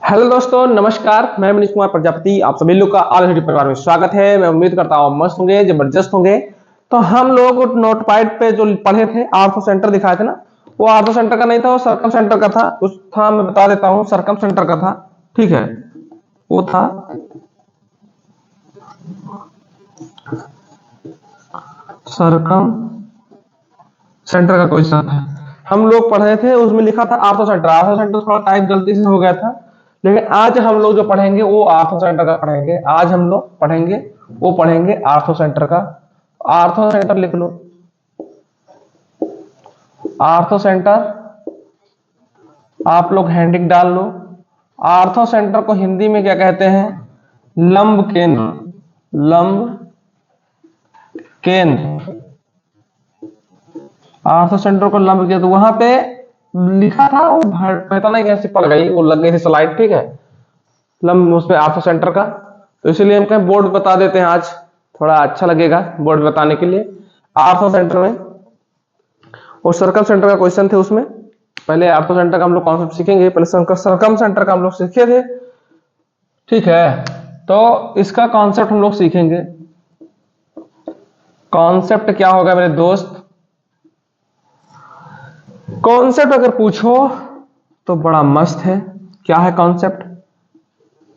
Hello दोस्तों, नमस्कार। मैं मनीष कुमार प्रजापति, आप सभी लोग का ऑल इंडिया परिवार में स्वागत है। मैं उम्मीद करता हूँ मस्त होंगे, जबरदस्त होंगे। तो हम लोग नोटपैड पे जो पढ़े थे, आर्थो सेंटर दिखाए थे ना, वो आर्थो सेंटर का नहीं था, वो सरकम सेंटर का था। उस था, मैं बता देता हूँ, सरकम सेंटर का था। ठीक है, वो था सरकम सेंटर का क्वेश्चन है। हम लोग पढ़े थे, उसमें लिखा था आर्थो सेंटर। आर्थो सेंटर थोड़ा टाइप गलती से हो गया था, लेकिन आज हम लोग जो पढ़ेंगे वो आर्थो सेंटर का पढ़ेंगे। आज हम लोग पढ़ेंगे, वो पढ़ेंगे आर्थो सेंटर का। आर्थो सेंटर लिख लो, आर्थो सेंटर। आप लोग हैंडिंग डाल लो। आर्थो सेंटर को हिंदी में क्या कहते हैं? लंब केंद्र। लंब केंद्र। आर्थो सेंटर को लंब केंद्र, वहां पे लिखा था, वो पता नहीं कैसे पड़ गई, वो लग गई थी स्लाइड। ठीक है, लंब उस पे आर्थो सेंटर का। तो इसलिए हम कहें बोर्ड बता देते हैं, आज थोड़ा अच्छा लगेगा बोर्ड बताने के लिए। आर्थो सेंटर में और सर्कम सेंटर का क्वेश्चन थे उसमें। पहले आर्थो सेंटर का हम लोग कॉन्सेप्ट सीखेंगे, पहले सर्कम सेंटर का हम लोग सीखे थे। ठीक है, तो इसका कॉन्सेप्ट हम लोग सीखेंगे। कॉन्सेप्ट क्या होगा मेरे दोस्त? कॉन्सेप्ट अगर पूछो तो बड़ा मस्त है। क्या है कॉन्सेप्ट?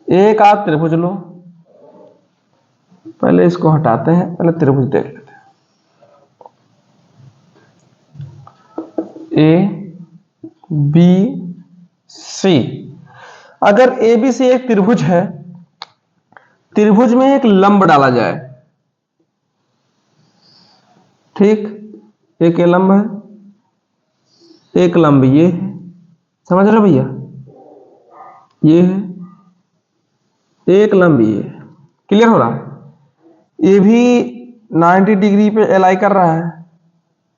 एक आप त्रिभुज लो। पहले इसको हटाते हैं, पहले त्रिभुज देख लेते हैं। A B C. अगर ए बी सी एक त्रिभुज है, त्रिभुज में एक लंब डाला जाए। ठीक, एक ये लंब है, एक लंब ये है। समझ रहे भैया? ये है, एक लंब ये है। क्लियर हो रहा है? ये भी 90 डिग्री पे एलाई कर रहा है,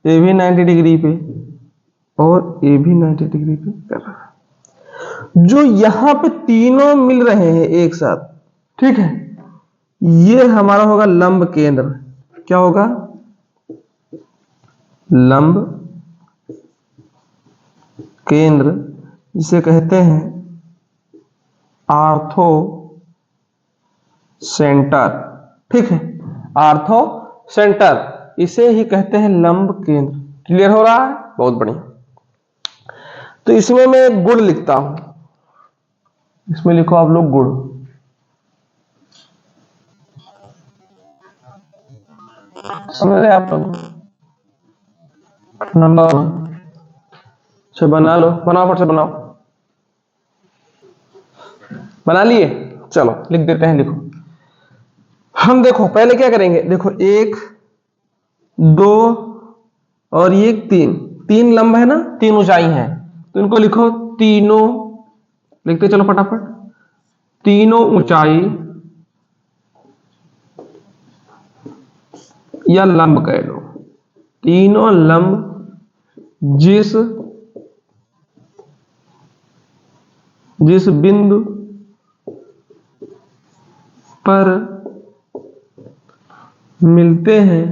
ये भी 90 डिग्री पे, और ये भी 90 डिग्री पे कर रहा है। जो यहां पे तीनों मिल रहे हैं एक साथ, ठीक है, ये हमारा होगा लंब केंद्र। क्या होगा? लंब केंद्र, जिसे कहते हैं आर्थो सेंटर। ठीक है, आर्थो सेंटर, इसे ही कहते हैं लंब केंद्र। क्लियर हो रहा है? बहुत बढ़िया। तो इसमें मैं गुण लिखता हूं, इसमें लिखो आप लोग गुण। समझ रहे आप लोग? नंबर अच्छा, बना लो, बनाओ, फट से बनाओ। बना लिए? चलो लिख देते हैं, लिखो। हम देखो पहले क्या करेंगे, देखो एक, दो और ये तीन। तीन लंब है ना, तीन ऊंचाई है, तो इनको लिखो तीनों। लिखते चलो फटाफट। तीनों ऊंचाई या लंब कह लो, तीनों लंब जिस जिस बिंदु पर मिलते हैं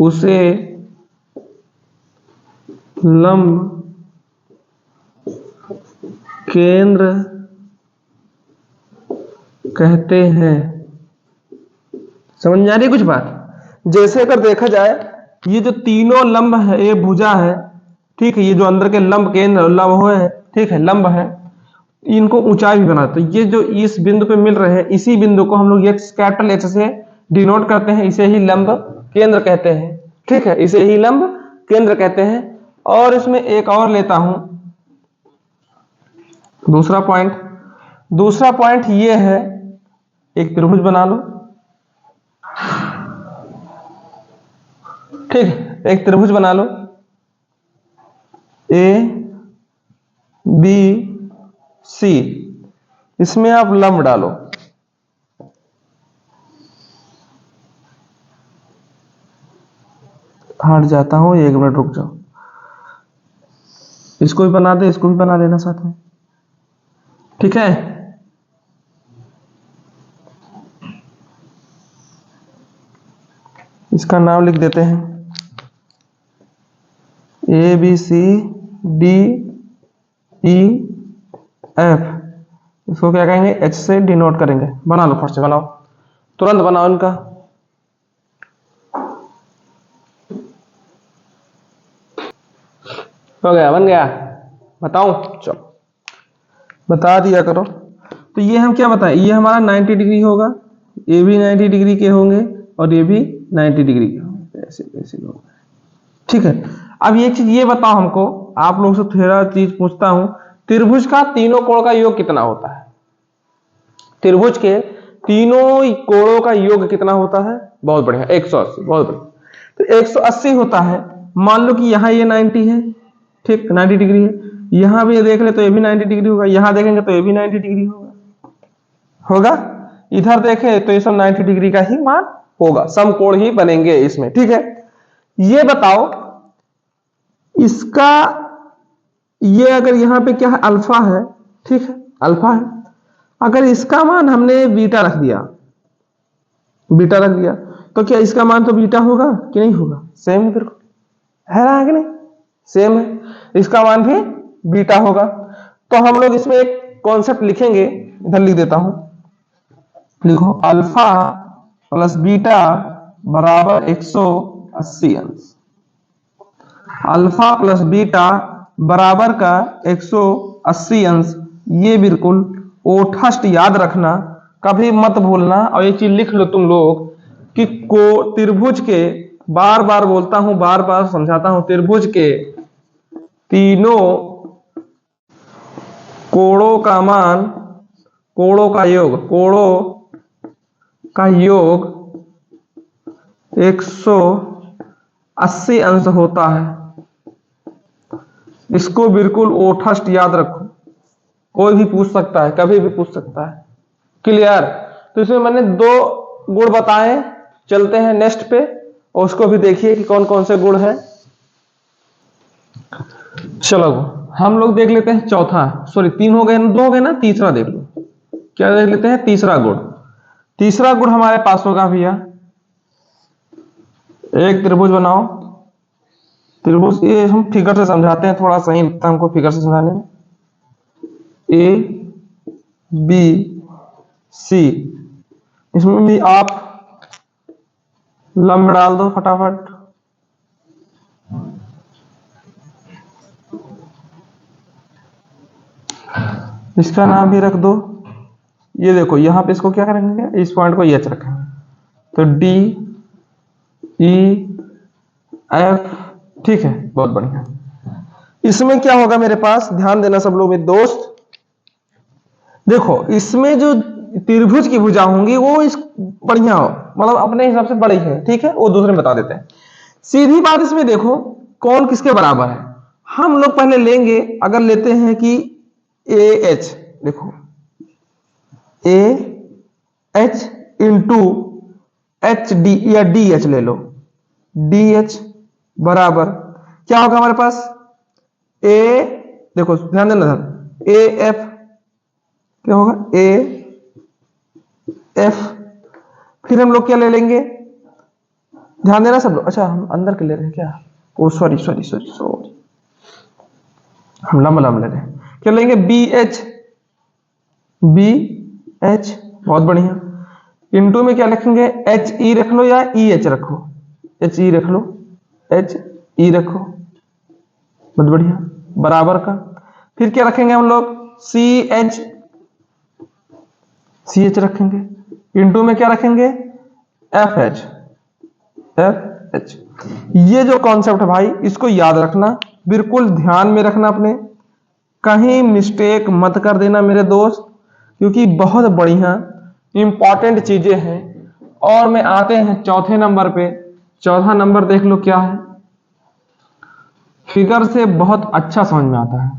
उसे लंब केंद्र कहते हैं। समझ में आ रही है कुछ बात? जैसे अगर देखा जाए, ये जो तीनों लंब है, ये भुजा है, ठीक है, ये जो अंदर के लंब केंद्र लंब है, ठीक है, लंब है, इनको ऊंचाई भी बनाते हैं। ये जो इस बिंदु पे मिल रहे हैं, इसी बिंदु को हम लोग एच, कैपिटल एच से डिनोट करते हैं, इसे ही लंब केंद्र कहते हैं। ठीक है, इसे ही लंब केंद्र कहते हैं। और इसमें एक और लेता हूं, दूसरा पॉइंट। दूसरा पॉइंट ये है, एक त्रिभुज बना लो। ठीक है, एक त्रिभुज बना लो, ए बी सी। इसमें आप लंब डालो। हट जाता हूं, एक मिनट रुक जाओ। इसको भी बना दे, इसको भी बना देना साथ में। ठीक है, इसका नाम लिख देते हैं ABCDEF, इसको क्या कहेंगे, H से डिनोट करेंगे। बना लो, फट से बनाओ, तुरंत बनाओ इनका। हो गया, बन गया, बताऊं? चलो बता दिया करो। तो ये हम क्या बताएं, ये हमारा 90 डिग्री होगा, ये भी 90 डिग्री के होंगे और ये भी 90 डिग्री के होंगे, ऐसे ऐसे लोग। ठीक है, अब एक चीज ये बताओ हमको, आप लोग से थोड़ा चीज पूछता हूं, त्रिभुज का तीनों कोण का योग कितना होता है? त्रिभुज के तीनों कोणों का योग कितना होता है? बहुत बढ़िया, 180। बहुत बढ़िया, तो 180 होता है। मान लो कि यहाँ ये 90 है, ठीक, 90 डिग्री है, यहां भी देख ले तो ये भी 90 डिग्री होगा, यहां देखेंगे तो ये भी 90 डिग्री होगा, इधर देखें तो ये सब 90 डिग्री का ही मान होगा, समकोण ही बनेंगे इसमें। ठीक है, ये बताओ इसका, ये अगर यहां पे क्या है, अल्फा है, ठीक है, अल्फा है, अगर इसका मान हमने बीटा रख दिया, बीटा रख दिया, तो क्या इसका मान तो बीटा होगा कि नहीं होगा? सेम है, बिल्कुल है ना कि नहीं, सेम है, इसका मान भी बीटा होगा। तो हम लोग इसमें एक कॉन्सेप्ट लिखेंगे, इधर लिख देता हूं, लिखो अल्फा प्लस बीटा बराबर 180 अंश। अल्फा प्लस बीटा बराबर का 180 अंश, ये बिल्कुल ओठस्ट याद रखना, कभी मत भूलना। और ये चीज लिख लो तुम लोग कि को त्रिभुज के, बार बार बोलता हूं, बार बार समझाता हूं, त्रिभुज के तीनों कोणों का मान, कोणों का योग, कोणों का योग 180 अंश होता है। इसको बिल्कुल ओठस्ट याद रखो, कोई भी पूछ सकता है, कभी भी पूछ सकता है। क्लियर? तो इसमें मैंने 2 गुण बताए, चलते हैं नेक्स्ट पे और उसको भी देखिए कि कौन कौन से गुण हैं। चलो हम लोग देख लेते हैं चौथा, सॉरी 3 हो गए, 2 हो गए ना, तीसरा देख लो, क्या देख लेते हैं, तीसरा गुण। तीसरा गुण हमारे पास होगा भैया, एक त्रिभुज बनाओ, त्रिभुज, ये हम फिगर से समझाते हैं, थोड़ा सही लगता है हमको फिगर से समझाने में। ABC, इसमें भी आप लंब डाल दो फटाफट। इसका नाम भी रख दो, ये देखो यहां पे इसको क्या करेंगे, इस पॉइंट को H रखेंगे, तो DEF, ठीक है, बहुत बढ़िया। इसमें क्या होगा मेरे पास, ध्यान देना सब लोग मेरे दोस्त, देखो इसमें जो त्रिभुज की भुजा होंगी वो इस बढ़िया हो, मतलब अपने हिसाब से बड़ी है, ठीक है, वो दूसरे में बता देते हैं। सीधी बात, इसमें देखो कौन किसके बराबर है, हम लोग पहले लेंगे, अगर लेते हैं कि AH, देखो AH इंटू HD या DH ले लो, DH बराबर क्या होगा हमारे पास, A, देखो ध्यान देना सर, AF क्या होगा, AF, फिर हम लोग क्या ले लेंगे, ध्यान देना सब लोग, अच्छा हम अंदर के ले रहे हैं क्या, ओ सॉरी सॉरी सॉरी सॉरी, हम लंब लंब ले रहे हैं, क्या लेंगे, BH, BH, बहुत बढ़िया, इंटू में क्या लिखेंगे, HE रख लो या EH रखो, HE रख लो, HE रखो, बहुत बढ़िया, बराबर का, फिर क्या रखेंगे हम लोग, CH, CH रखेंगे, इंटू में क्या रखेंगे, FH, FH। ये जो कॉन्सेप्ट है भाई, इसको याद रखना, बिल्कुल ध्यान में रखना अपने, कहीं मिस्टेक मत कर देना मेरे दोस्त, क्योंकि बहुत बढ़िया इंपॉर्टेंट चीजें हैं। और मैं आते हैं चौथे नंबर पे, चौथा नंबर देख लो क्या है, फिगर से बहुत अच्छा समझ में आता है,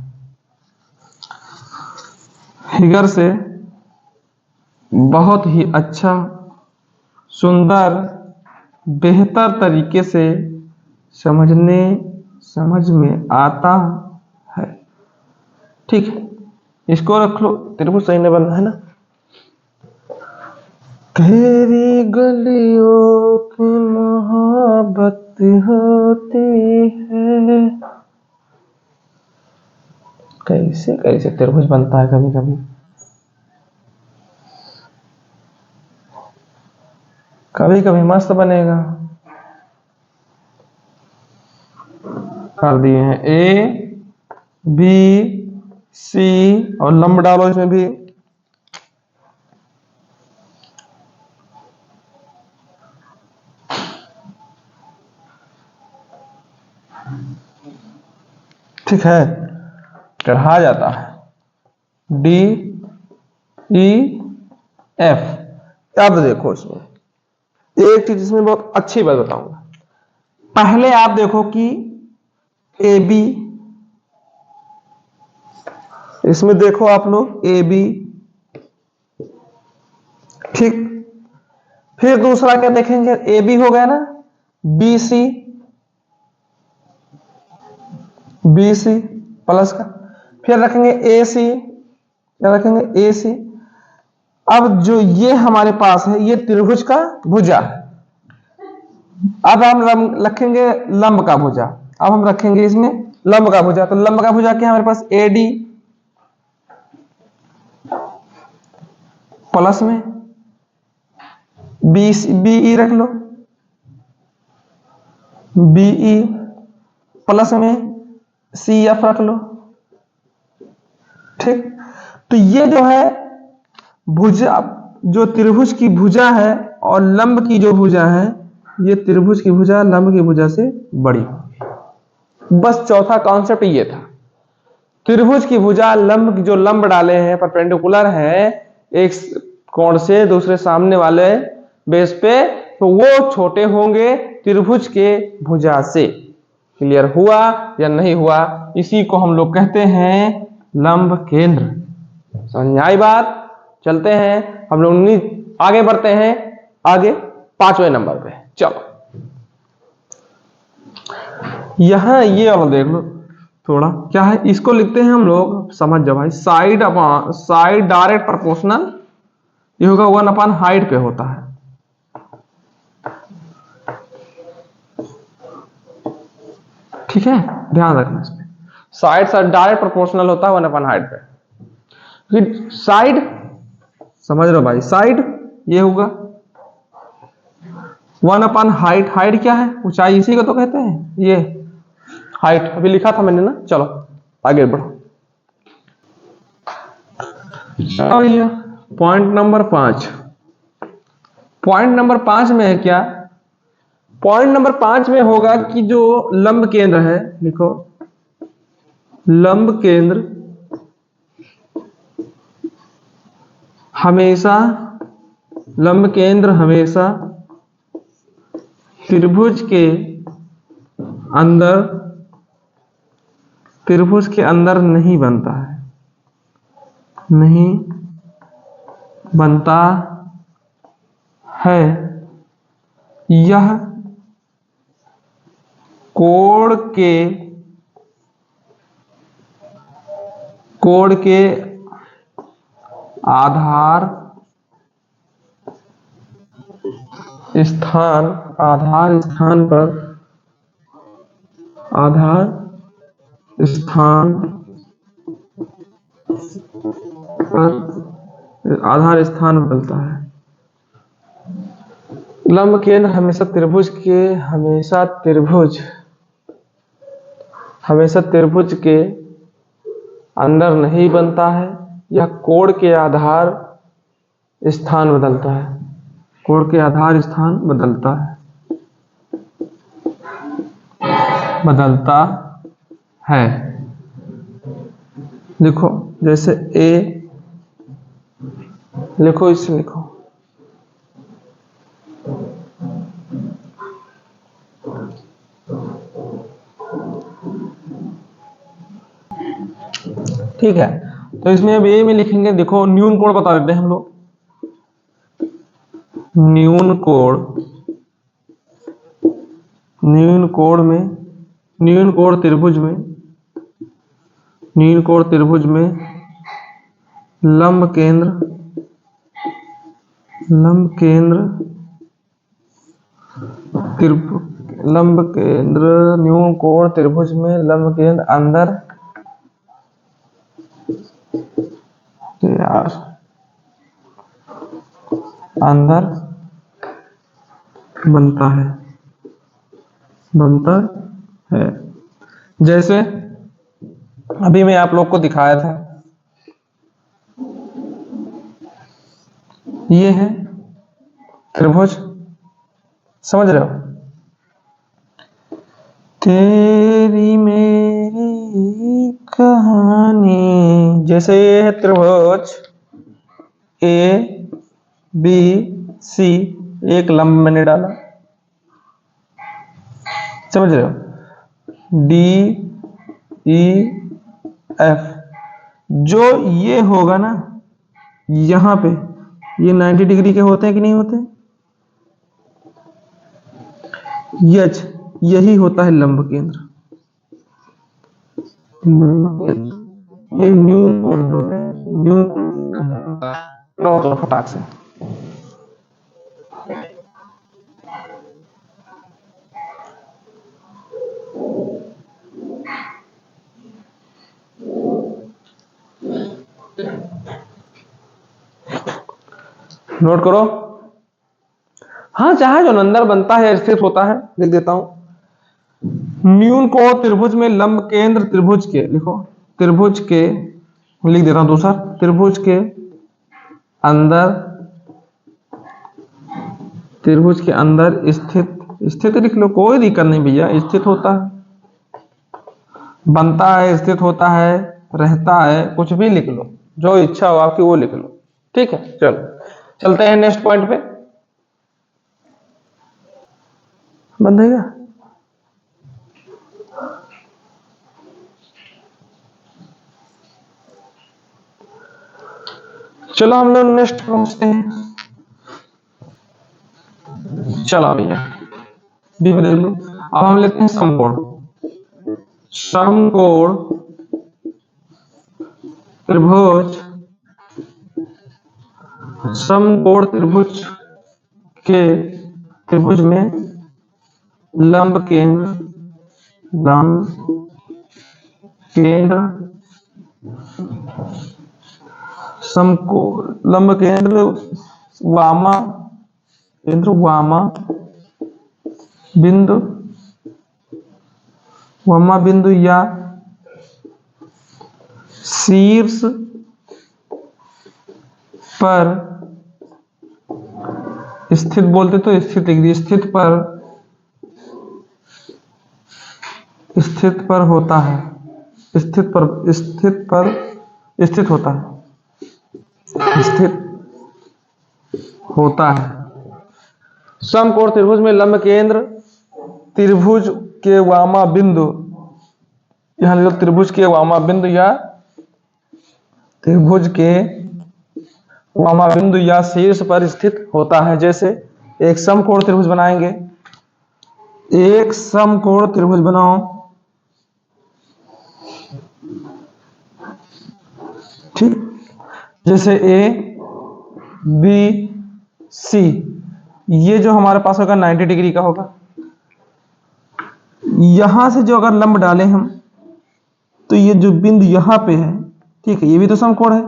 फिगर से बहुत ही अच्छा, सुंदर, बेहतर तरीके से समझ में आता है, ठीक है, इसको रख लो, त्रिभुज सही नहीं बनना है ना। तेरी गलियों की मोहब्बत होती है, कैसे कैसे त्रिभुज बनता है कभी कभी, कभी कभी मस्त बनेगा। कर दिए हैं ए बी सी और लंब डालो इसमें भी। ठीक है, चढ़ा जाता है डी ई एफ। अब देखो इसमें एक चीज इसमें बहुत अच्छी बात बताऊंगा। पहले आप देखो कि ए बी, इसमें देखो आप लोग ए बी, ठीक। फिर दूसरा क्या देखेंगे, ए बी हो गया ना, B C, B C plus का, फिर रखेंगे ए सी, क्या रखेंगे ए सी। अब जो ये हमारे पास है ये त्रिभुज का भुजा, अब हम रखेंगे लंब का भुजा। अब हम रखेंगे इसमें लंब का भुजा, तो लंब का भुजा क्या हमारे पास ए डी प्लस में बी बीई रख लो, बीई प्लस में सी एफ रख लो, ठीक। तो ये जो है भुजा, जो त्रिभुज की भुजा है और लंब की जो भुजा है, ये त्रिभुज की भुजा लंब की भुजा से बड़ी होगी। बस चौथा कॉन्सेप्ट ये था, त्रिभुज की भुजा लंब की, जो लंब डाले हैं परपेंडिकुलर है एक कोण से दूसरे सामने वाले बेस पे, तो वो छोटे होंगे त्रिभुज के भुजा से। क्लियर हुआ या नहीं हुआ? इसी को हम लोग कहते हैं लंब केंद्र। समझ में आई बात? चलते हैं हम लोग आगे बढ़ते हैं, आगे 5वें नंबर पे। चलो यहां ये वाला देख लो थोड़ा, क्या है इसको लिखते हैं हम लोग, समझ जाओ भाई, side upon side direct proportional, ये होगा 1 अपॉन हाइट पे होता है। ठीक है, ध्यान रखना इसमें, साइड डायरेक्ट प्रोपोर्शनल होता है 1 अपॉन हाइट पे। फिर साइड समझ लो भाई, साइड ये होगा 1 अपॉन हाइट। हाइट क्या है? ऊंचाई, इसी को तो कहते हैं ये हाइट, अभी लिखा था मैंने ना। चलो आगे बढ़ो। पॉइंट नंबर 5, पॉइंट नंबर 5 में है क्या? पॉइंट नंबर 5 में होगा कि जो लंब केंद्र है, लिखो लंब केंद्र हमेशा, लंब केंद्र हमेशा त्रिभुज के अंदर, त्रिभुज के अंदर नहीं बनता है, नहीं बनता है। यह कोण के आधार स्थान पर बदलता है। लंब केंद्र हमेशा त्रिभुज के अंदर नहीं बनता है। यह कोण के आधार स्थान बदलता है, कोण के आधार स्थान बदलता है। लिखो जैसे ए, लिखो इसे लिखो ठीक है। तो इसमें अब ए में लिखेंगे, देखो न्यून कोण बता देते हैं हम लोग, न्यून कोण त्रिभुज में लंब केंद्र न्यून कोण त्रिभुज में लंब केंद्र अंदर यार अंदर बनता है। जैसे अभी मैं आप लोग को दिखाया था, ये है त्रिभुज, समझ रहे हो? तेरी मेरी कहानी, जैसे ये है त्रिभुज ए बी सी, एक लंब मैंने डाला, समझ रहे हो? डी ई एफ, जो ये होगा ना यहां पे, ये 90 डिग्री के होते हैं कि नहीं होते? यच, यही होता है लंब केंद्र। ये न्यू फटाक से नोट करो। हाँ, चाहे जो अंदर बनता है स्थित होता है, लिख देता हूं। न्यून को त्रिभुज में लंब केंद्र त्रिभुज के, लिखो त्रिभुज के, लिख देता हूं दूसरा, त्रिभुज के अंदर, त्रिभुज के अंदर स्थित, स्थित लिख लो, कोई दिक्कत नहीं भैया, स्थित होता है, बनता है, स्थित होता है, रहता है, कुछ भी लिख लो, जो इच्छा हो आपकी वो लिख लो। ठीक है, चलो चलते हैं नेक्स्ट पॉइंट पे। बंधेगा, चलो हम लोग नेक्स्ट पहुंचते हैं। चलो भैया बी बदल लो। अब हम लेते हैं समकोण। समकोण त्रिभुज, समकोण त्रिभुज के, त्रिभुज में लंब केंद्र, लंब केंद्र, समकोण लंब केंद्र, वामा केंद्र, वामा बिंदु, वामा बिंदु या शीर्ष पर स्थित, बोलते तो स्थित लिख दी, स्थित पर, स्थित पर होता है, स्थित पर, स्थित पर, स्थित होता है, स्थित होता है। समकोण त्रिभुज में लंब केंद्र, त्रिभुज के वामा बिंदु, यहां लिखो त्रिभुज के वामा बिंदु या त्रिभुज के वामा बिंदु या शीर्ष पर स्थित होता है। जैसे एक समकोण त्रिभुज बनाएंगे, एक समकोण त्रिभुज बनाओ, ठीक, जैसे ए बी सी, ये जो हमारे पास होगा 90 डिग्री का होगा। यहां से जो अगर लंब डालें हम, तो ये जो बिंदु यहां पे है, ठीक है, ये भी तो समकोण है,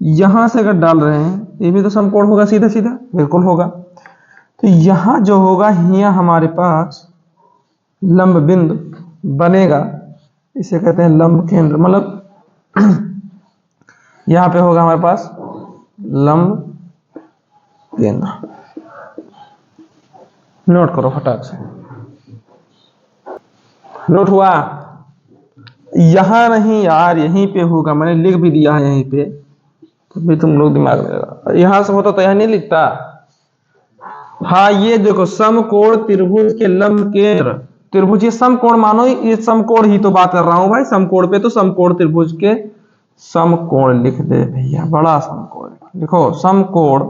यहां से अगर डाल रहे हैं ये भी तो समकोण होगा, सीधा सीधा बिल्कुल होगा। तो यहां जो होगा, यहाँ हमारे पास लंब बिंदु बनेगा, इसे कहते हैं लंब केंद्र, मतलब यहां पे होगा हमारे पास लंब केंद्र। नोट करो फटाक से, नोट हुआ? यहां नहीं यार, यहीं पे होगा, मैंने लिख भी दिया है यहीं पे, तो भी तुम लोग दिमाग में, यहां से होता तो यहां नहीं लिखता। हाँ, ये देखो समकोण त्रिभुज के लंब केंद्र, त्रिभुज, ये समकोण मानो, ये समकोण ही तो बात कर रहा हूं भाई, समकोण पे तो समकोण त्रिभुज के समकोण लिख दे भैया, बड़ा समकोण लिखो, समकोण,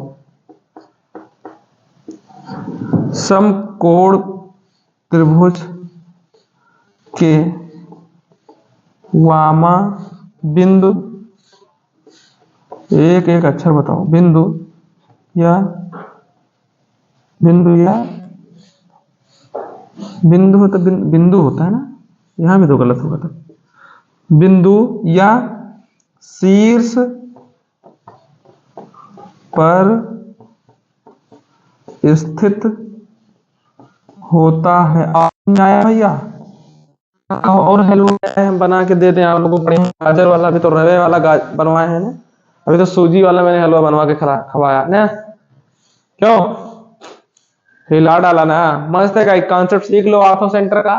समकोण त्रिभुज के वामा बिंदु, एक एक अक्षर बताओ, बिंदु या बिंदु या बिंदु हो तो बिंदु होता है ना, यहां भी तो गलत होगा, तो बिंदु या शीर्ष पर स्थित होता है। आया भैया? और हलवा हम बना के दे दें आप लोगों को बढ़िया। गाजर वाला भी तो रवे वाला बनवाए हैं ना, अभी तो सूजी वाला मैंने हलवा बनवा के खवाया ना। क्यों हिला डाला ना? मस्त है का एक कॉन्सेप्ट सीख लो आर्थो सेंटर का।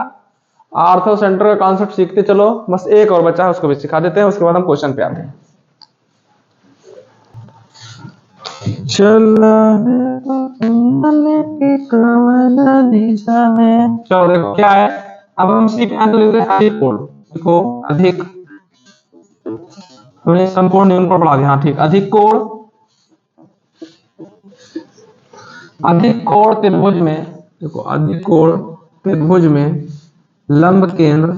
आर्थो सेंटर का कॉन्सेप्ट सीखते चलो। बस एक और बच्चा है, उसको भी सिखा देते हैं, उसके बाद हम क्वेश्चन पे आते हैं। चलो देखो क्या है। अब हम सीख अधिक कोण। देखो अधिक, हमने संपूर्ण न्यून पर पढ़ा दिया। हाँ ठीक। अधिक कोण, अधिक कोण त्रिभुज में, देखो अधिक कोण त्रिभुज में लंब केंद्र,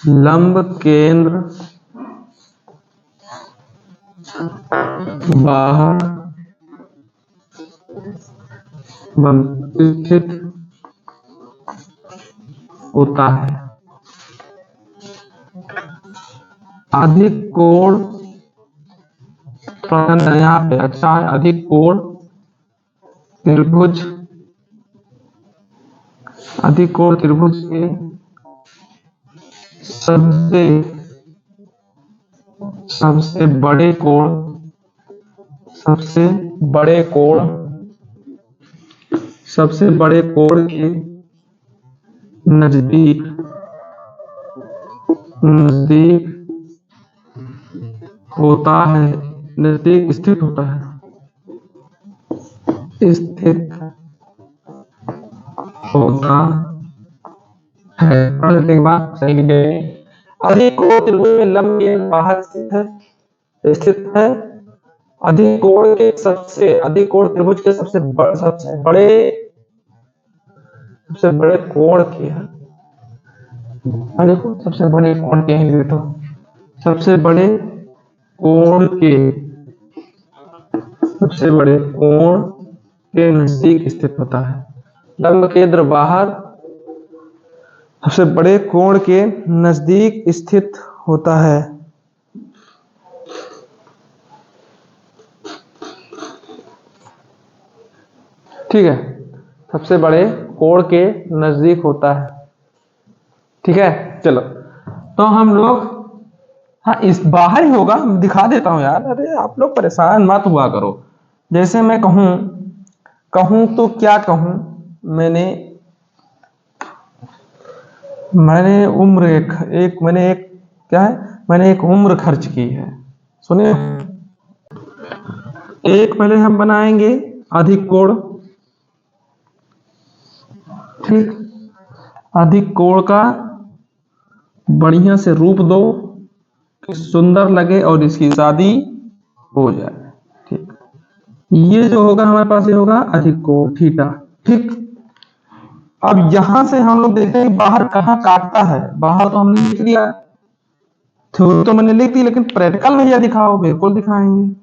लंब केंद्र बाहर स्थित होता है। अधिक कोण यहाँ पे अच्छा है। अधिक कोण त्रिभुज, अधिक कोण त्रिभुज के सबसे बड़े कोण, सबसे बड़े कोण, सबसे बड़े कोण के नजदीक, नजदीक होता है, नजदीक स्थित होता है, स्थित होता है। पढ़ने के बाद सही गए। अधिक कोण त्रिभुज में लंब केंद्र बाहर स्थित है। अधिक कोण के सबसे, अधिक कोण त्रिभुज के सबसे बड़े कोण के, देखो सबसे बड़े कोण के हैं तो सबसे बड़े कोण के, सबसे बड़े कोण के नजदीक स्थित होता है। लंब केंद्र बाहर सबसे बड़े कोण के नजदीक स्थित होता है। ठीक है, सबसे बड़े कोण के नजदीक होता है। ठीक है चलो, तो हम लोग, हाँ इस बाहर ही होगा, दिखा देता हूं यार। अरे आप लोग परेशान मत हुआ करो। जैसे मैं कहूं तो क्या कहूं, मैंने उम्र मैंने एक क्या है, मैंने एक उम्र खर्च की है। सुनिए, एक पहले हम बनाएंगे अधिक कोण। ठीक, अधिक कोण का बढ़िया से रूप दो कि सुंदर लगे और इसकी शादी हो जाए। ठीक, ये जो होगा हमारे पास, ये होगा अधिक कोण थीटा। ठीक, अब यहां से हम लोग देखेंगे बाहर कहां काटता है। बाहर तो हमने लिख दिया, थ्योरी तो मैंने लिख दी, लेकिन प्रैक्टिकल में यह दिखाओ, बिल्कुल दिखाएंगे।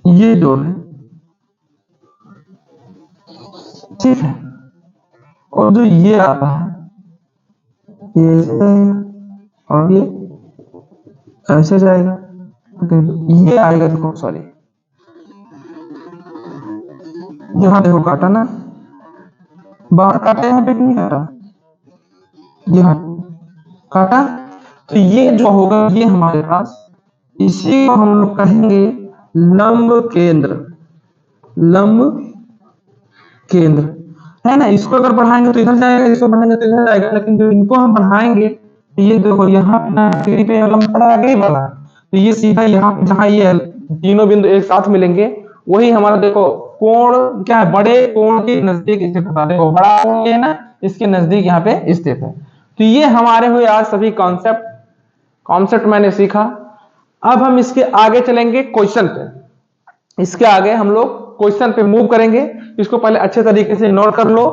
ये जो है ठीक है, और जो ये आता है ये ऐसे जाएगा और ये ऐसे जाएगा, ये आएगा। देखो सॉरी, यहाँ देखो काटा ना, बाहर काटा, यहाँ पे नहीं काटा, यहाँ काटा। तो ये जो होगा ये हमारे पास, इसी को हम लोग कहेंगे लंब केंद्र। लंब केंद्र है ना। इसको अगर बढ़ाएंगे तो इधर जाएगा, इसको बढ़ाएंगे तो इधर जाएगा, लेकिन जो इनको हम बढ़ाएंगे तो ये देखो यहाँ पे लंब पड़ा आगे बढ़ा, तो ये सीधा यहाँ पे जहाँ ये तीनों बिंदु एक साथ मिलेंगे, वही हमारा देखो कोण क्या है, बड़े कोण के नजदीक स्थित होता है। देखो बड़ा कोण है ना, इसके नजदीक यहाँ पे स्थित है। तो ये हमारे हुए आज सभी कॉन्सेप्ट मैंने सीखा। अब हम इसके आगे चलेंगे क्वेश्चन पे। इसके आगे हम लोग क्वेश्चन पे मूव करेंगे। इसको पहले अच्छे तरीके से नोट कर लो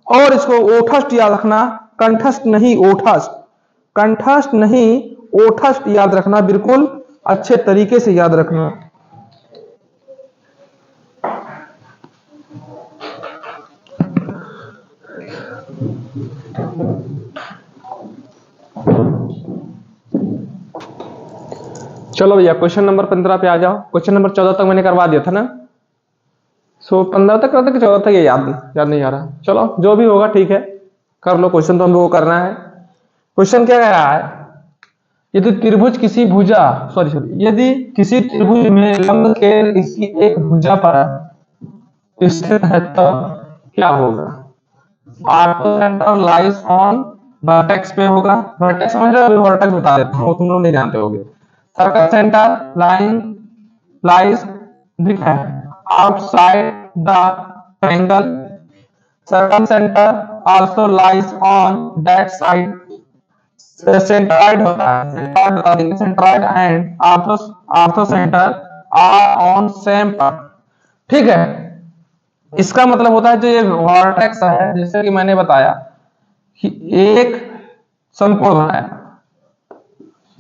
और इसको ओठस्ट याद रखना, कंठस्थ नहीं ओठस्ट, कंठस्थ नहीं ओठस्ट याद रखना, बिल्कुल अच्छे तरीके से याद रखना। चलो भैया क्वेश्चन नंबर 15 पे आ जाओ। क्वेश्चन नंबर 14 तक मैंने करवा दिया था ना, सो 15 तक करते कि 14 तक, ये याद नहीं आ रहा। चलो जो भी होगा ठीक है, कर लो। क्वेश्चन तो हम लोग को करना है। क्वेश्चन क्या कह रहा है, यदि त्रिभुज किसी भुजा सॉरी यदि किसी त्रिभुज में लंब के इसकी एक भुजा पर स्थित है तब क्या होगा। Ortho centre lies on vertex पे होगा। वर्टेक्स समझ रहे हो, वर्टेक्स बता देता हूँ, तुम लोग नहीं जानते होगे। सर्कल सेंटर लाइन लाइज दिख है outside the triangle. Circle centre also lies on that side. Centroid होता है, centroid and orthocentre are on same पर। ठीक है, इसका मतलब होता है जो ये वर्टेक्स है, जैसे कि मैंने बताया कि एक समकोण बनाया,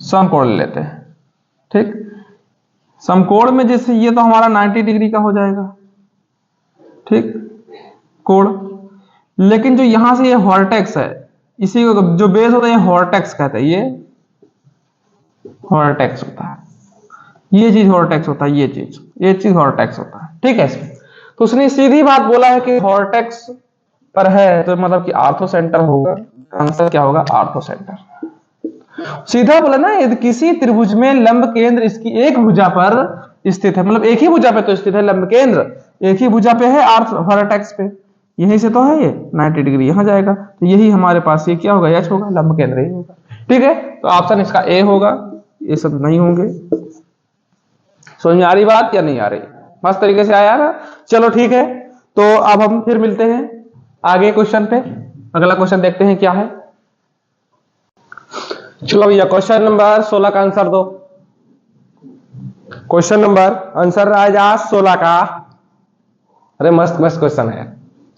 समकोण ले लेते हैं। ठीक, समकोण में जैसे ये तो हमारा 90 डिग्री का हो जाएगा, ठीक कोण। लेकिन जो यहां से ये वर्टेक्स है, इसी को जो बेस होता है ये वर्टेक्स कहते हैं, ये वर्टेक्स होता है, ये चीज वर्टेक्स होता है, ये चीज वर्टेक्स होता है। ठीक है, तो उसने सीधी बात बोला है कि वर्टेक्स पर है तो मतलब कि ऑर्थो सेंटर होगा। आंसर क्या होगा, ऑर्थो सेंटर। सीधा बोला ना, यदि किसी त्रिभुज में लंब केंद्र इसकी एक भुजा पर स्थित है, मतलब एक ही भुजा पे तो स्थित है, लंब केंद्र एक ही भुजा पे है, वर्टेक्स पे यहीं से तो है, ये 90 डिग्री यहां जाएगा, तो यही हमारे पास ये क्या होगा, एच होगा, लंब केंद्र ही होगा। ठीक है, तो ऑप्शन इसका ए होगा, ये सब नहीं होंगे। समझ में आ रही बात या नहीं आ रही, मस्त तरीके से आया ना। चलो ठीक है, तो अब हम फिर मिलते हैं आगे क्वेश्चन पे। अगला क्वेश्चन देखते हैं क्या है। चलो भैया क्वेश्चन नंबर 16 का आंसर दो। क्वेश्चन नंबर आंसर आएगा 16 का। अरे मस्त मस्त क्वेश्चन है,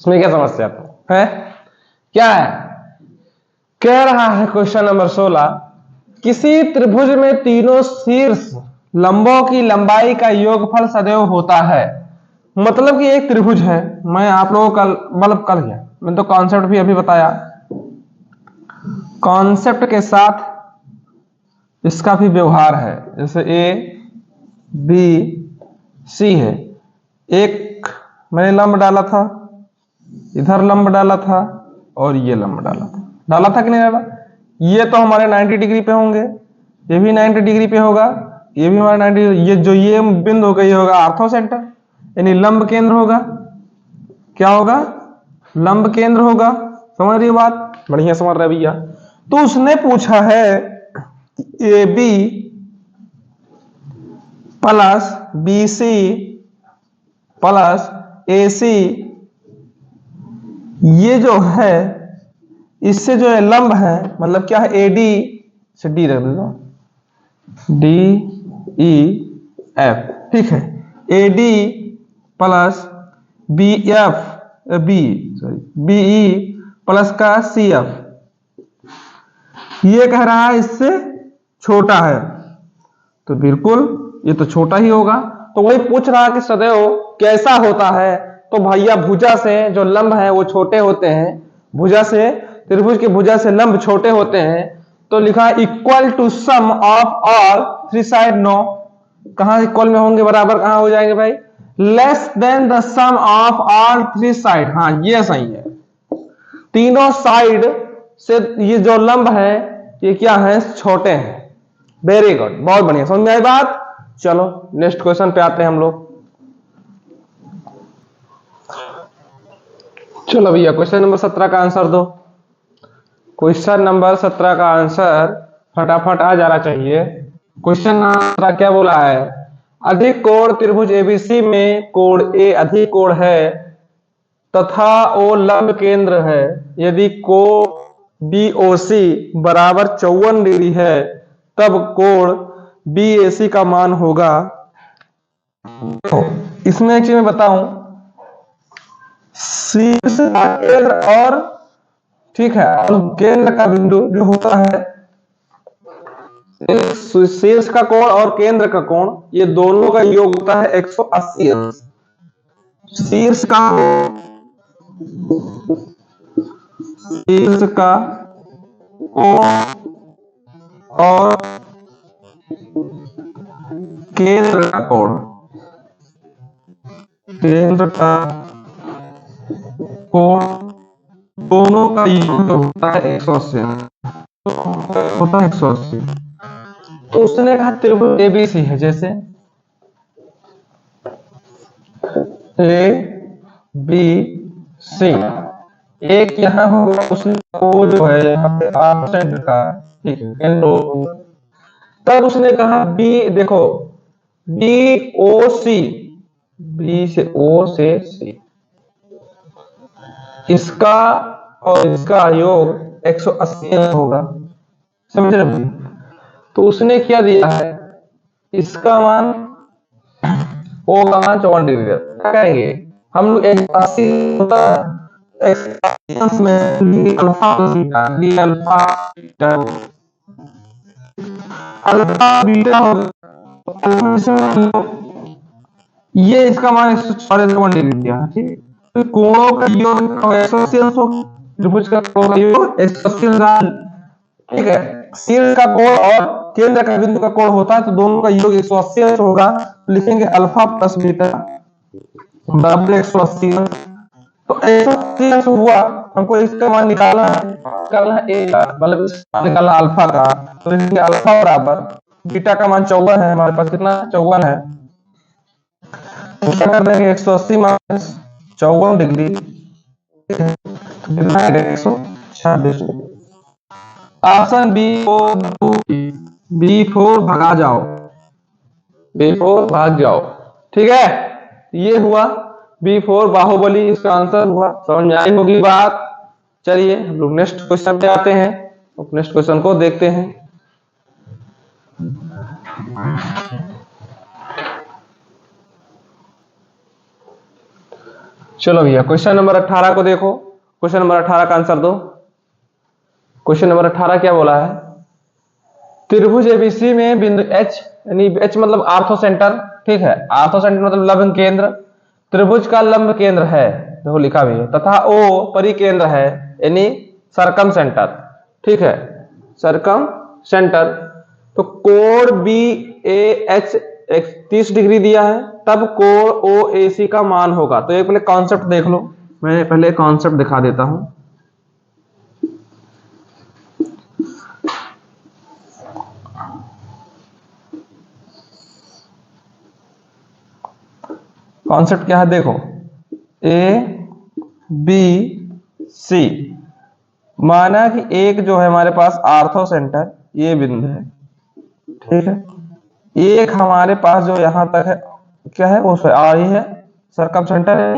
इसमें क्या समस्या है, क्या है, कह रहा है क्वेश्चन नंबर 16, किसी त्रिभुज में तीनों शीर्ष लंबों की लंबाई का योगफल सदैव होता है। मतलब कि एक त्रिभुज है, मैं आप लोगों को कल गया, मैंने तो कॉन्सेप्ट भी अभी बताया, कॉन्सेप्ट के साथ इसका भी व्यवहार है। जैसे ए बी सी है, एक मैंने लंब डाला था, इधर लंब डाला था और ये लंब डाला था कि नहीं डाला। ये तो हमारे 90 डिग्री पे होंगे, ये भी 90 डिग्री पे होगा, ये भी हमारा 90, ये जो ये बिंदु होगा ये होगा ऑर्थो सेंटर, यानी लंब केंद्र होगा। क्या होगा, लंब केंद्र होगा। समझ रही हो बात, बढ़िया समझ रहे भैया। तो उसने पूछा है A B plus B C plus A C, ये जो है इससे जो है लंब है, मतलब क्या है, ए डी से डी रख दो, डी ई एफ। ठीक है, A D plus B F B sorry B E plus का सी एफ, ये कह रहा है इससे छोटा है, तो बिल्कुल ये तो छोटा ही होगा। तो वही पूछ रहा कि सदैव कैसा होता है, तो भैया भुजा से जो लंब है वो छोटे होते हैं, भुजा से त्रिभुज की भुजा से लंब छोटे होते हैं, तो लिखा equal to sum of all three side. No, कहां इक्वल में होंगे, बराबर कहां हो जाएंगे भाई, less than the sum of all three side. हाँ ये सही है, तीनों साइड से ये जो लंब है ये क्या है, छोटे हैं। वेरी गुड, बहुत बढ़िया, समझ में आई बात। चलो नेक्स्ट क्वेश्चन पे आते हैं हम लोग। चलो भैया क्वेश्चन नंबर 17 का आंसर दो। क्वेश्चन नंबर 17 का आंसर फटाफट आ जाना चाहिए। क्वेश्चन नंबर क्या बोला है, अधिक कोण त्रिभुज एबीसी में कोण ए अधिक कोण है तथा ओ लंब केंद्र है। यदि कोण BOC बराबर 54 डिग्री है तब कोण BAC का मान होगा। तो इसमें एक चीज मैं बताऊं, शीर्ष का केंद्र और ठीक है और केंद्र का बिंदु जो होता है, शीर्ष का कोण और केंद्र का कोण, ये दोनों का योग होता है 180 अंश। शीर्ष का कोण और केंद्र का कोण, केंद्र का कोण दोनों का योग होता है 180, होता है 180। तो उसने कहा त्रिभुज एबीसी है, जैसे ए बी सी, एक यहाँ होगा, उसने वो जो है यहाँ पे सेंटर का, ठीक है, केंद्र होगा। तब उसने कहा बी, देखो बी ओ सी, बी से ओ से सी, इसका और इसका योग 180 होगा, समझ रहे भैया? तो उसने क्या दिया है, इसका मान ओ का मान 54 डिग्री है। क्या करेंगे हम लोग, 180 होता है, में अल्फा अल्फा अल्फा बीटा होगा, ये इसका मान 144 डिग्री दिया, ठीक है। तो कोणों का योग 180 होगा, त्रिभुज का कोण का योग 180 होगा, ठीक है। शीर्ष का कोण और केंद्र का बिंदु का कोण होता है, तो दोनों का योग 180 होगा। लिखेंगे अल्फा प्लस बीटा बराबर 180। तो 180 हुआ, हमको इसका मान निकालना है, ए का मतलब निकालना अल्फा का, तो लिखेंगे अल्फा बराबर बीटा का मान 54 है, हमारे पास कितना 54 है, तो क्या कर देंगे 180 माइनस 54 डिग्री, कितना 126 डिग्री। ऑप्शन बी4 भगा जाओ, बी4 भाग जाओ, ठीक है। ये हुआ बी4 बाहुबली, इसका आंसर हुआ। समझ में आई होगी बात। चलिए हम लोग नेक्स्ट क्वेश्चन पे आते हैं, नेक्स्ट क्वेश्चन को देखते हैं। चलो भैया क्वेश्चन नंबर 18 को देखो, क्वेश्चन नंबर 18 का आंसर दो। क्वेश्चन नंबर 18 क्या बोला है, त्रिभुज एबीसी में बिंदु एच, यानी एच मतलब आर्थो सेंटर, ठीक है, आर्थो सेंटर मतलब लंब केंद्र, त्रिभुज का लंब केंद्र है, देखो लिखा भी है, तथा ओ परिकेंद्र है, यानी सरकम सेंटर, ठीक है, सरकम सेंटर। तो कोण बी ए एच 30 डिग्री दिया है, तब कोण ओ ए सी का मान होगा। तो एक पहले कॉन्सेप्ट देख लो, मैं पहले कॉन्सेप्ट दिखा देता हूं। कॉन्सेप्ट क्या है देखो, ए बी सी, माना कि एक जो है हमारे पास आर्थो सेंटर ये बिंदु है, ठीक है, एक हमारे पास जो यहां तक है क्या है वो आर ही है, सरकम सेंटर है।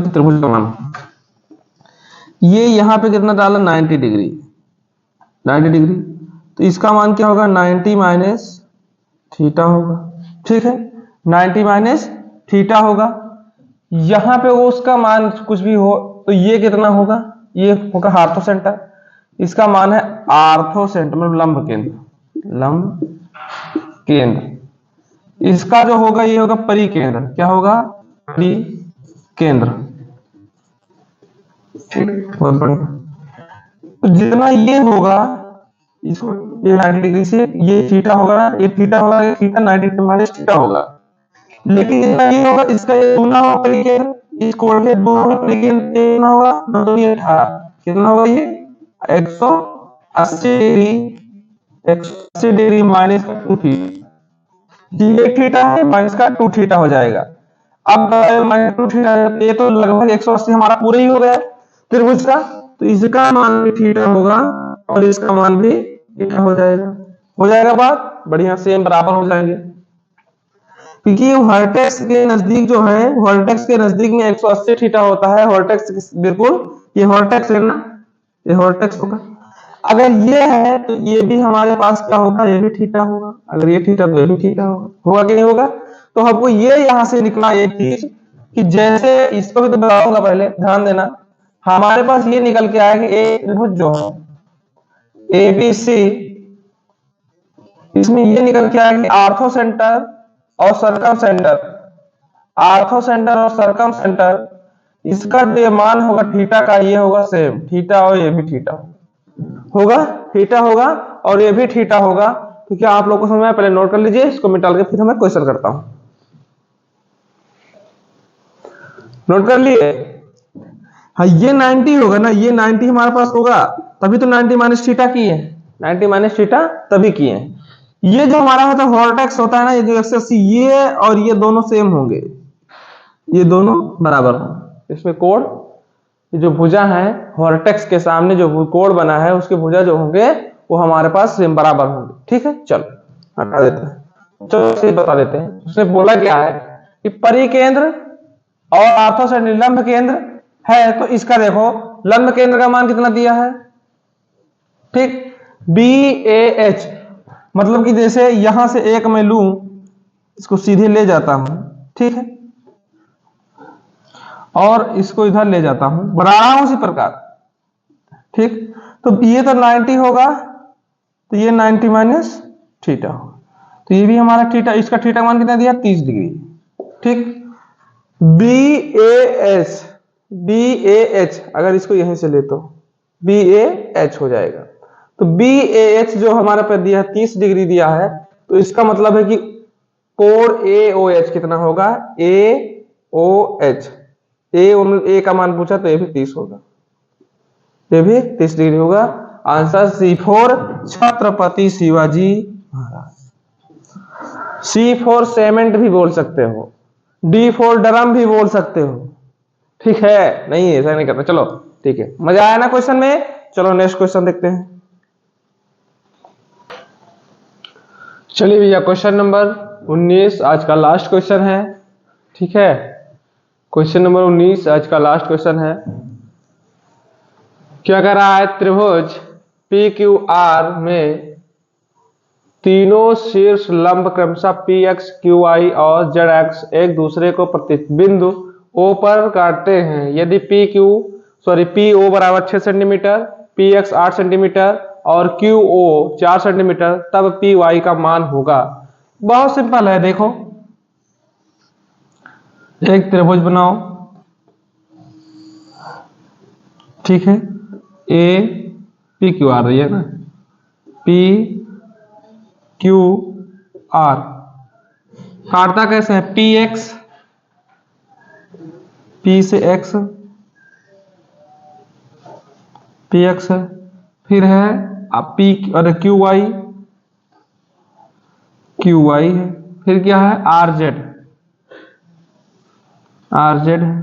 त्रिभुज का मान ये यहाँ पे कितना डाला 90 डिग्री, 90 डिग्री, तो इसका मान क्या होगा 90 माइनस थीटा होगा, ठीक है, 90 माइनस थीटा होगा। यहाँ पे वो उसका मान कुछ भी हो, तो ये कितना होगा, ये होगा आर्थो सेंटर, इसका मान है आर्थो सेंटर मतलब लंब केंद्र, लंब केंद्र। इसका जो होगा ये होगा परिकेंद्र, क्या होगा परिकेंद्र, बहुत बढ़िया। तो जितना ये होगा इसको ये 90 डिग्री से ये थीटा होगा ना, ये थीटा होगा, ये थीटा 90 डिग्री माइनस थीटा होगा, लेकिन जितना ये होगा इसका ये गुना होगा परिकेंद्र, इस कोण के दोनों परिकेंद्र कितना होगा, तो ये 18 कितना होगा, ये 180 डिग्री, 180 डिग्री माइनस 2 थीटा, ये थीटा है माइनस का 2 थीटा हो जाएगा। अब माइनस 2 थीटा, ये तो लगभग 180 हमारा पूरा ही हो गया त्रिभुज का, तो इसका मान भी थीटा होगा और इसका मान भी थीटा हो जाएगा बात बढ़िया, सेम बराबर हो जाएंगे, क्योंकि वर्टेक्स के नजदीक जो है, वर्टेक्स के नजदीक में 180 थीटा होता है, वर्टेक्स बिल्कुल ये वर्टेक्स है ना, ये वर्टेक्स होगा। अगर ये है तो ये भी हमारे पास क्या होगा, ये भी थीटा होगा, अगर ये थीटा तो ये भी थीटा होगा कि नहीं होगा। तो हमको ये यहां से निकला एक चीज कि जैसे इसको भी तो बताऊंगा, पहले ध्यान देना, हमारे पास ये निकल के आया कि एक त्रिभुज जो है एबीसी इसमें ये निकल के आया कि आर्थो सेंटर और सरकम सेंटर, आर्थो सेंटर और सरकम सेंटर, इसका जो मान होगा थीटा का, ये होगा सेम थीटा और ये भी थीटा होगा, थीटा होगा और ये भी थीटा होगा। तो क्या आप लोगों को समझ में, पहले नोट कर लीजिए, इसको मिटा के फिर मैं क्वेश्चन करता हूं। नोट कर लिए? हाँ, ये 90 होगा ना, ये 90 हमारे पास होगा, तभी तो 90 माइनस थीटा की है, 90 माइनस थीटा तभी किए हैं। ये जो हमारा होता है वोर्टेक्स होता है ना, ये जो एक्सिस, ये और ये दोनों सेम होंगे, ये दोनों बराबर होंगे। इसमें कोण, ये जो भुजा है वोर्टेक्स के सामने जो कोण बना है, उसके भुजा जो होंगे वो हमारे पास सेम बराबर होंगे। ठीक है, चलो हटा देते हैं, चलो बता देते हैं। उसने बोला क्या है कि परिकेंद्र और आर्थो से लंब केंद्र है, तो इसका देखो लंब केंद्र का मान कितना दिया है, ठीक, BAH, मतलब कि जैसे यहां से एक मैं लूं, इसको सीधे ले जाता हूं, ठीक है, और इसको इधर ले जाता हूं, बना रहा हूं उसी प्रकार, ठीक। तो ये तो 90 होगा, तो ये 90 माइनस थीटा होगा, तो ये भी हमारा थीटा, इसका थीटा मान कितना दिया, 30 डिग्री, ठीक। BAH अगर इसको यहीं से ले तो BAH हो जाएगा। तो BAH जो हमारे पे दिया है 30 डिग्री दिया है, तो इसका मतलब है कि कोण AOH कितना होगा, AOH, A का मान पूछा तो ये भी 30 होगा, ये भी 30 डिग्री होगा। Answer C4 Chhatrapati Shivaji Maharaj. C4 cement भी बोल सकते हो, D4 ड्रम भी बोल सकते हो, ठीक है, नहीं ऐसा नहीं करना। चलो ठीक है, मजा आया ना क्वेश्चन में। चलो नेक्स्ट क्वेश्चन देखते हैं। चलिए भैया, क्वेश्चन नंबर 19 आज का लास्ट क्वेश्चन है, ठीक है। क्वेश्चन नंबर 19 आज का लास्ट क्वेश्चन है। क्या कह रहा है, त्रिभुज PQR में तीनों शीर्ष लंब क्रमशः PX, QI और ZX एक दूसरे को प्रतिबिंदु O पर काटते हैं। यदि PO बराबर 6 सेंटीमीटर, PX 8 सेंटीमीटर और QO 4 सेंटीमीटर, तब PY का मान होगा। बहुत सिंपल है, देखो एक त्रिभुज बनाओ, ठीक है, PQR रही है ना, PQR काटता कैसे है, PX, P से X, PX है, फिर है P और QY है, फिर क्या है RZ है,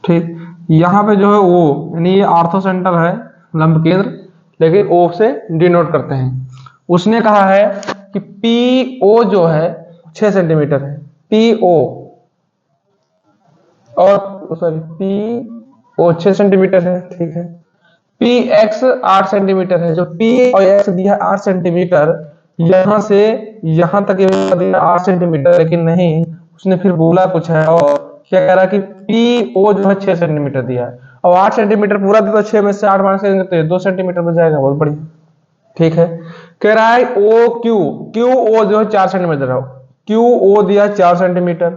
ठीक। यहां पे जो है O, यानी ये आर्थो सेंटर है, लंब केंद्र, लेकिन O से डिनोट करते हैं। उसने कहा है कि PO जो है 6 सेंटीमीटर है, PO और PO 6 सेंटीमीटर है, ठीक है। PX 8 सेंटीमीटर है, जो P और X दिया 8 सेंटीमीटर, यहां से यहां तक दिया 8 सेंटीमीटर, लेकिन नहीं, उसने फिर बोला कुछ है, और क्या कह रहा है कि PO जो है 6 सेंटीमीटर दिया है, और 8 सेंटीमीटर पूरा दिया, तो 6 में से 8 माइनस करेंगे तो 2 सेंटीमीटर बच जाएगा, बहुत बढ़िया, ठीक है। कह रहा है QO जो है 4 सेंटीमीटर है, QO दिया 4 सेंटीमीटर,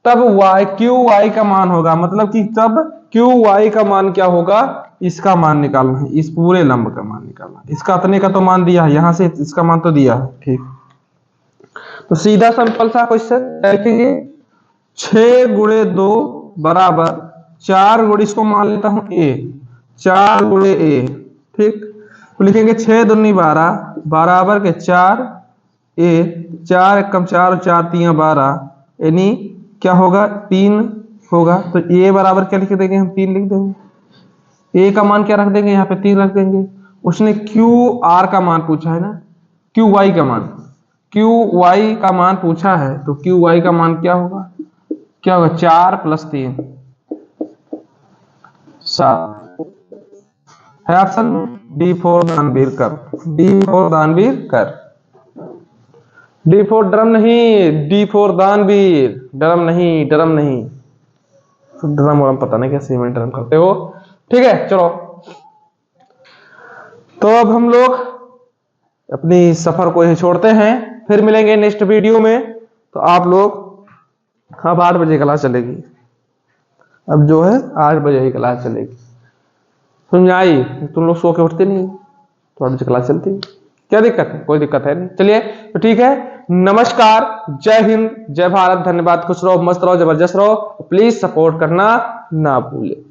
तब QY का मान होगा, मतलब कि तब QY का मान क्या होगा, इसका मान निकालना है, इस पूरे लंब का मान निकालना है। इसका इतने का तो मान दिया है, यहां से इसका मान तो दिया है, ठीक। तो सीधा सिंपल सा क्वेश्चन देखेंगे, 6 गुणे 2 बराबर 4 गुणे, इसको मान लेता हूं A, 4 गुणे A, ठीक। तो लिखेंगे 6 दूनी 12 बराबर के 4 A, 4 एकम 4 और 4 3 12, यानी क्या होगा, 3 होगा। तो A बराबर क्या लिख देंगे हम, 3 लिख देंगे। A का मान क्या रख देंगे, यहाँ पे 3 रख देंगे। उसने QR का मान पूछा है ना, QY का मान, QY का मान पूछा है, तो QY का मान क्या होगा, 4 + 3 7 है ऑप्शन D4 दानवीर कर, D4 दानवीर कर, D4 ड्रम नहीं, D4 दानवीर, ड्रम नहीं, ड्रम नहीं, ड्रम और पता नहीं क्या सीमेंट ड्रम करते हो, ठीक है। चलो तो अब हम लोग अपनी सफर को ही छोड़ते हैं, फिर मिलेंगे नेक्स्ट वीडियो में। तो आप लोग अब 8 बजे क्लास चलेगी, अब जो है 8 बजे ही क्लास चलेगी। समझ आई? तुम लोग सो के उठते नहीं, तो 8 बजे क्लास चलती है, क्या दिक्कत है? कोई दिक्कत है नहीं। चलिए तो ठीक है, नमस्कार, जय हिंद, जय भारत, धन्यवाद, खुश रहो, मस्त रहो, जबरदस्त रहो। प्लीज सपोर्ट करना ना भूले।